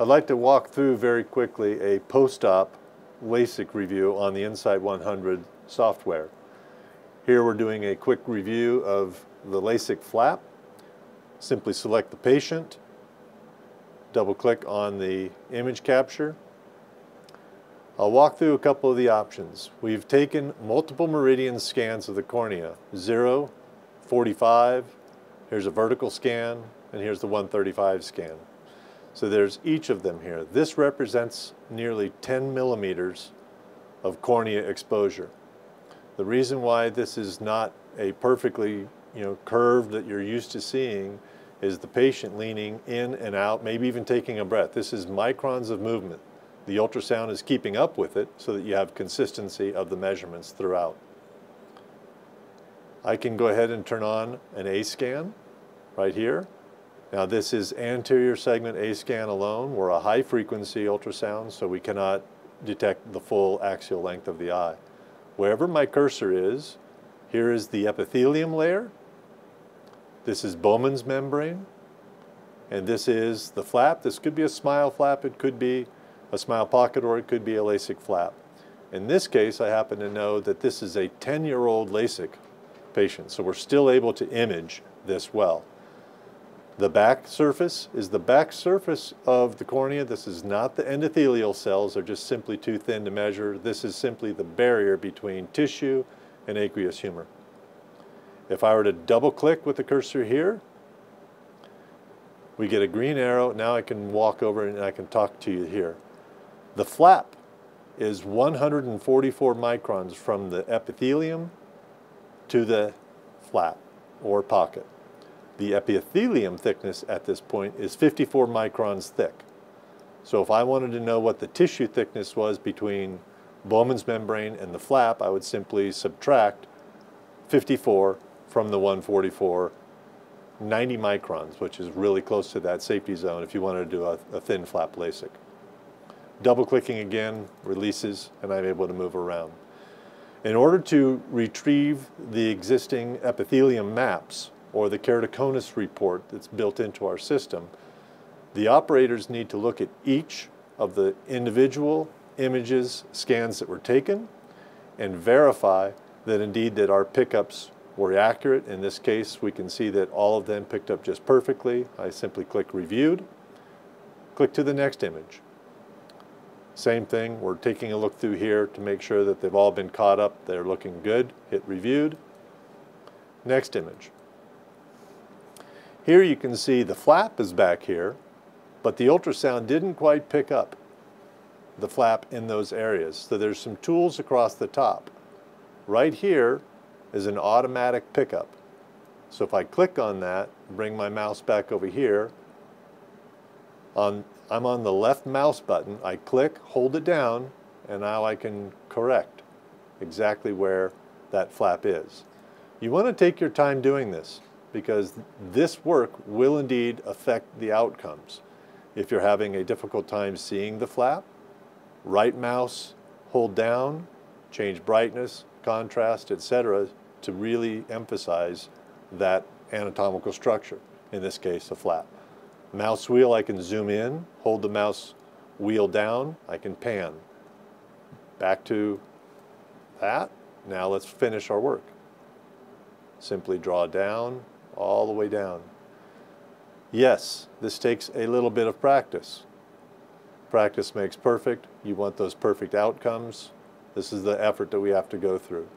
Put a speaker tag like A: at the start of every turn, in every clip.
A: I'd like to walk through very quickly a post-op Lasik review on the Insight 100 software. Here we're doing a quick review of the Lasik flap. Simply select the patient, double-click on the image capture. I'll walk through a couple of the options. We've taken multiple meridian scans of the cornea, 0, 45, here's a vertical scan, and here's the 135 scan. So there's each of them here. This represents nearly 10 millimeters of cornea exposure. The reason why this is not a perfectly curve that you're used to seeing is the patient leaning in and out, maybe even taking a breath. This is microns of movement. The ultrasound is keeping up with it so that you have consistency of the measurements throughout. I can go ahead and turn on an A scan right here. Now this is anterior segment A scan alone. We're a high frequency ultrasound, so we cannot detect the full axial length of the eye. Wherever my cursor is, here is the epithelium layer. This is Bowman's membrane. And this is the flap. This could be a smile flap, it could be a smile pocket, or it could be a Lasik flap. In this case, I happen to know that this is a 10-year-old Lasik patient, so we're still able to image this well. The back surface is the back surface of the cornea. This is not the endothelial cells. They're just simply too thin to measure. This is simply the barrier between tissue and aqueous humor. If I were to double click with the cursor here, we get a green arrow. Now I can walk over and I can talk to you here. The flap is 144 microns from the epithelium to the flap or pocket. The epithelium thickness at this point is 54 microns thick. So if I wanted to know what the tissue thickness was between Bowman's membrane and the flap, I would simply subtract 54 from the 144, 90 microns, which is really close to that safety zone if you wanted to do a thin flap Lasik. Double clicking again releases, and I'm able to move around. In order to retrieve the existing epithelium maps, or the keratoconus report that's built into our system, the operators need to look at each of the individual images, scans that were taken, and verify that indeed that our pickups were accurate. In this case, we can see that all of them picked up just perfectly. I simply click Reviewed, click to the next image. Same thing, we're taking a look through here to make sure that they've all been caught up, they're looking good, hit Reviewed. Next image. Here you can see the flap is back here, but the ultrasound didn't quite pick up the flap in those areas. So there's some tools across the top. Right here is an automatic pickup. So if I click on that, bring my mouse back over here, I'm on the left mouse button, I click, hold it down, and now I can correct exactly where that flap is. You want to take your time doing this, because this work will indeed affect the outcomes. If you're having a difficult time seeing the flap, right mouse, hold down, change brightness, contrast, etc., to really emphasize that anatomical structure, in this case a flap. Mouse wheel, I can zoom in, hold the mouse wheel down, I can pan. Back to that. Now let's finish our work. Simply draw down, all the way down. Yes, this takes a little bit of practice. Practice makes perfect. You want those perfect outcomes. This is the effort that we have to go through.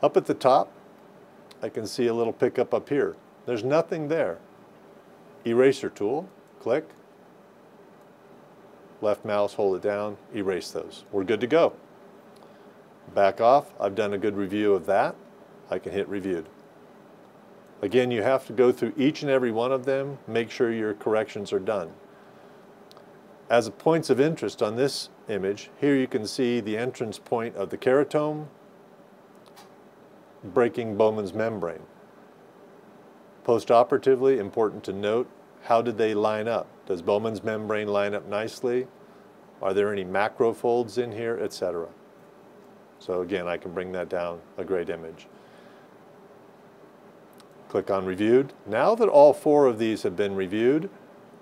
A: Up at the top, I can see a little pickup up here. There's nothing there. Eraser tool, click. Left mouse, hold it down, erase those. We're good to go. Back off. I've done a good review of that. I can hit Reviewed. Again, you have to go through each and every one of them, make sure your corrections are done. As a points of interest on this image, here you can see the entrance point of the keratome breaking Bowman's membrane. Postoperatively, important to note, how did they line up? Does Bowman's membrane line up nicely? Are there any macro folds in here, etc.? So again, I can bring that down, a great image. Click on Reviewed. Now that all 4 of these have been reviewed,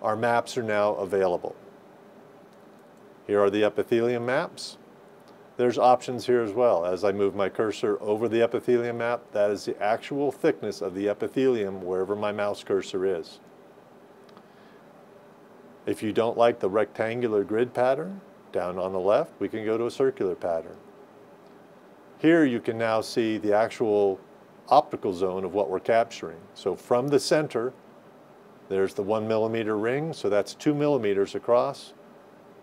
A: our maps are now available. Here are the epithelium maps. There's options here as well. As I move my cursor over the epithelium map, that is the actual thickness of the epithelium wherever my mouse cursor is. If you don't like the rectangular grid pattern, down on the left, we can go to a circular pattern. Here you can now see the actual optical zone of what we're capturing. So from the center, there's the 1 millimeter ring, so that's 2 millimeters across,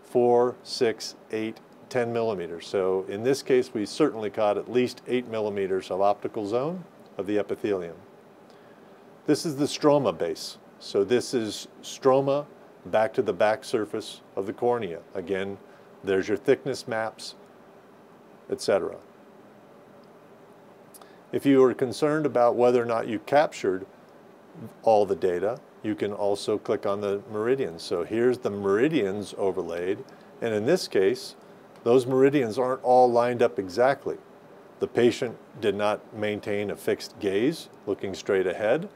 A: 4, 6, 8, 10 millimeters. So in this case, we certainly caught at least 8 millimeters of optical zone of the epithelium. This is the stroma base. So this is stroma back to the back surface of the cornea. Again, there's your thickness maps, etc. If you are concerned about whether or not you captured all the data, you can also click on the meridians. So here's the meridians overlaid, and in this case, those meridians aren't all lined up exactly. The patient did not maintain a fixed gaze, looking straight ahead.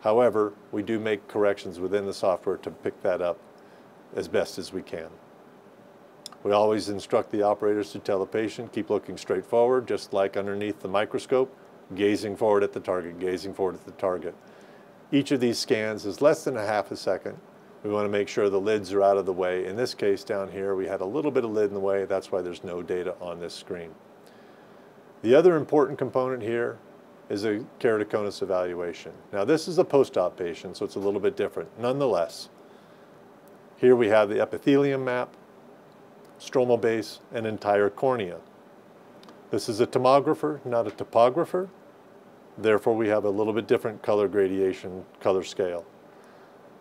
A: However, we do make corrections within the software to pick that up as best as we can. We always instruct the operators to tell the patient, keep looking straight forward, just like underneath the microscope, gazing forward at the target, gazing forward at the target. Each of these scans is less than a half a second. We want to make sure the lids are out of the way. In this case down here, we had a little bit of lid in the way. That's why there's no data on this screen. The other important component here is a keratoconus evaluation. Now this is a post-op patient, so it's a little bit different. Nonetheless, here we have the epithelium map, stromal base, and entire cornea. This is a tomographer, not a topographer. Therefore, we have a little bit different color gradation, color scale.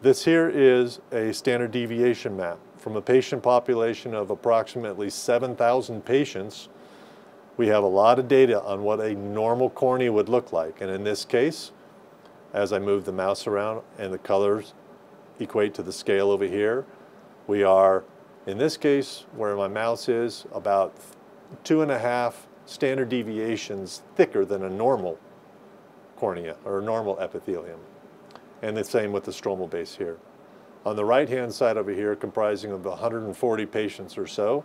A: This here is a standard deviation map. From a patient population of approximately 7,000 patients, we have a lot of data on what a normal cornea would look like. And in this case, as I move the mouse around and the colors equate to the scale over here, we are, in this case, where my mouse is, about 2.5 standard deviations thicker than a normal cornea or a normal epithelium. And the same with the stromal base here. On the right-hand side over here, comprising of 140 patients or so,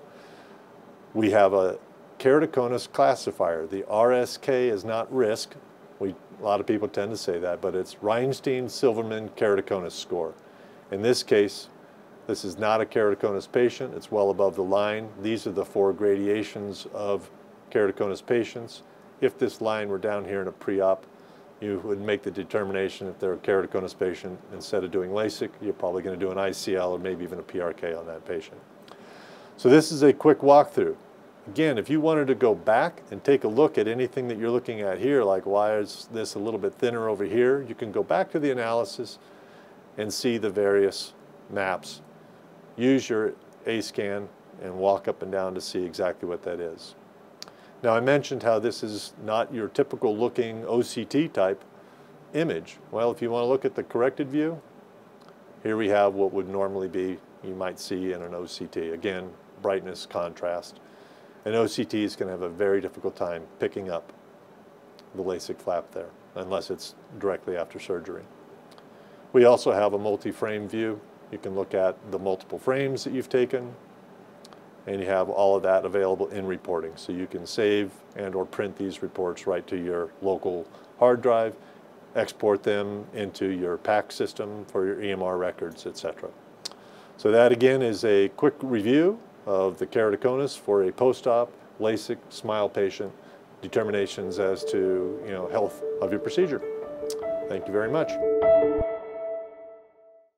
A: we have a keratoconus classifier. The RSK is not risk. A lot of people tend to say that, but it's Reinstein-Silverman keratoconus score. In this case, this is not a keratoconus patient. It's well above the line. These are the 4 gradations of keratoconus patients. If this line were down here in a pre-op, you would make the determination if they're a keratoconus patient. Instead of doing Lasik, you're probably going to do an ICL or maybe even a PRK on that patient. So this is a quick walkthrough. Again, if you wanted to go back and take a look at anything that you're looking at here, like why is this a little bit thinner over here, you can go back to the analysis and see the various maps. Use your A-scan and walk up and down to see exactly what that is. Now I mentioned how this is not your typical looking OCT type image. Well, if you want to look at the corrected view, here we have what would normally be, you might see in an OCT. Again, brightness, contrast. An OCT is going to have a very difficult time picking up the LASIK flap there, unless it's directly after surgery. We also have a multi-frame view. You can look at the multiple frames that you've taken, and you have all of that available in reporting. So you can save and or print these reports right to your local hard drive, export them into your PAC system for your EMR records, etc. So that again is a quick review of the keratoconus for a post-op LASIK SMILE patient, determinations as to health of your procedure. Thank you very much.